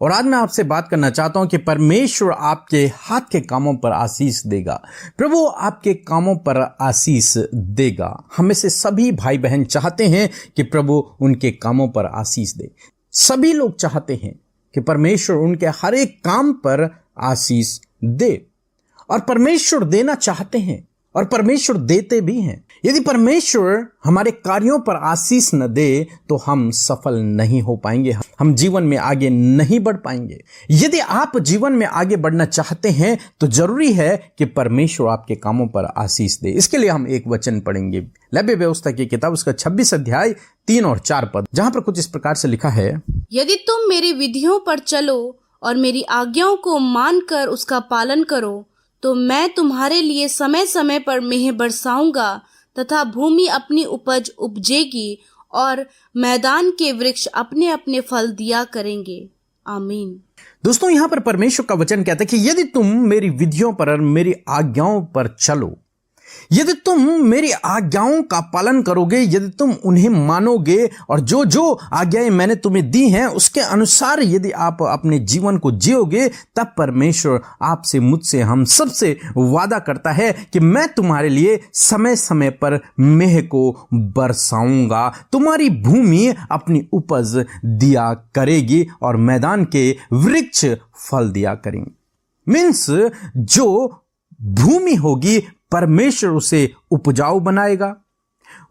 और आज मैं आपसे बात करना चाहता हूं कि परमेश्वर आपके हाथ के कामों पर आशीष देगा। प्रभु आपके कामों पर आशीष देगा। हमें से सभी भाई बहन चाहते हैं कि प्रभु उनके कामों पर आशीष दे। सभी लोग चाहते हैं कि परमेश्वर उनके हर एक काम पर आशीष दे, और परमेश्वर देना चाहते हैं और परमेश्वर देते भी हैं। यदि परमेश्वर हमारे कार्यों पर आशीष न दे तो हम सफल नहीं हो पाएंगे, हम जीवन में आगे नहीं बढ़ पाएंगे। यदि आप जीवन में आगे बढ़ना चाहते हैं तो जरूरी है कि परमेश्वर आपके कामों पर आशीष दे। इसके लिए हम एक वचन पढ़ेंगे, लेवी व्यवस्था की किताब उसका 26 अध्याय 3 और 4 पद, जहां पर कुछ इस प्रकार से लिखा है, यदि तुम मेरी विधियों पर चलो और मेरी आज्ञाओं को मानकर उसका पालन करो तो मैं तुम्हारे लिए समय समय पर मेंह बरसाऊंगा तथा भूमि अपनी उपज उपजेगी और मैदान के वृक्ष अपने अपने फल दिया करेंगे। आमीन। दोस्तों, यहां पर परमेश्वर का वचन कहता है कि यदि तुम मेरी विधियों पर और मेरी आज्ञाओं पर चलो, यदि तुम मेरी आज्ञाओं का पालन करोगे, यदि तुम उन्हें मानोगे और जो जो आज्ञाएं मैंने तुम्हें दी हैं उसके अनुसार यदि आप अपने जीवन को जियोगे, तब परमेश्वर आपसे, मुझसे, हम सबसे वादा करता है कि मैं तुम्हारे लिए समय समय पर मेंह को बरसाऊंगा, तुम्हारी भूमि अपनी उपज दिया करेगी और मैदान के वृक्ष फल दिया करेंगे। मीन्स जो भूमि होगी परमेश्वर उसे उपजाऊ बनाएगा,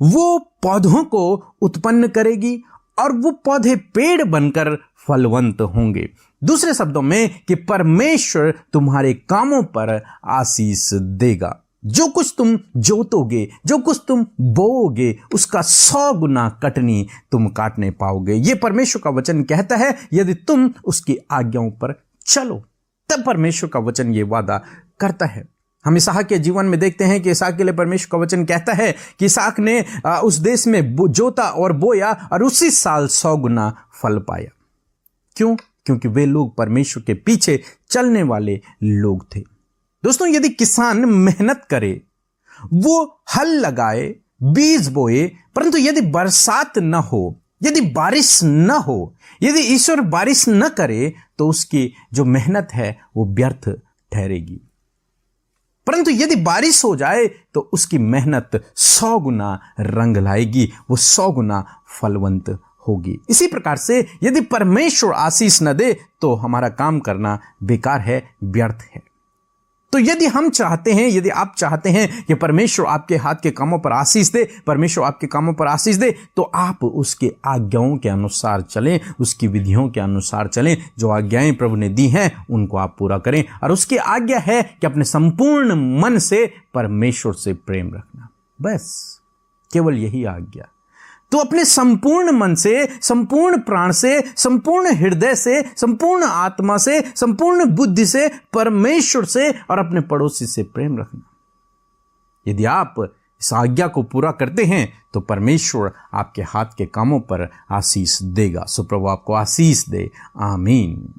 वो पौधों को उत्पन्न करेगी और वो पौधे पेड़ बनकर फलवंत होंगे। दूसरे शब्दों में कि परमेश्वर तुम्हारे कामों पर आशीष देगा। जो कुछ तुम जोतोगे, जो कुछ तुम बोओगे, उसका 100 गुना कटनी तुम काटने पाओगे। ये परमेश्वर का वचन कहता है। यदि तुम उसकी आज्ञाओं पर चलो, तब परमेश्वर का वचन ये वादा करता है। हम इसहाक के जीवन में देखते हैं कि इसहाक के लिए परमेश्वर का वचन कहता है कि इसहाक ने उस देश में जोता और बोया और उसी साल 100 गुना फल पाया। क्यों? क्योंकि वे लोग परमेश्वर के पीछे चलने वाले लोग थे। दोस्तों, यदि किसान मेहनत करे, वो हल लगाए, बीज बोए, परंतु यदि बरसात न हो, यदि बारिश न हो, यदि ईश्वर बारिश न करे तो उसकी जो मेहनत है वो व्यर्थ ठहरेगी। परंतु यदि बारिश हो जाए तो उसकी मेहनत 100 गुना रंग लाएगी, वो 100 गुना फलवंत होगी। इसी प्रकार से यदि परमेश्वर आशीष न दे तो हमारा काम करना बेकार है, व्यर्थ है। तो यदि हम चाहते हैं, यदि आप चाहते हैं कि परमेश्वर आपके हाथ के कामों पर आशीष दे, परमेश्वर आपके कामों पर आशीष दे, तो आप उसके आज्ञाओं के अनुसार चलें, उसकी विधियों के अनुसार चलें। जो आज्ञाएं प्रभु ने दी हैं उनको आप पूरा करें। और उसकी आज्ञा है कि अपने संपूर्ण मन से परमेश्वर से प्रेम रखना। बस केवल यही आज्ञा। तो अपने संपूर्ण मन से, संपूर्ण प्राण से, संपूर्ण हृदय से, संपूर्ण आत्मा से, संपूर्ण बुद्धि से परमेश्वर से और अपने पड़ोसी से प्रेम रखना। यदि आप इस आज्ञा को पूरा करते हैं तो परमेश्वर आपके हाथ के कामों पर आशीष देगा। सो प्रभु आपको आशीष दे। आमीन।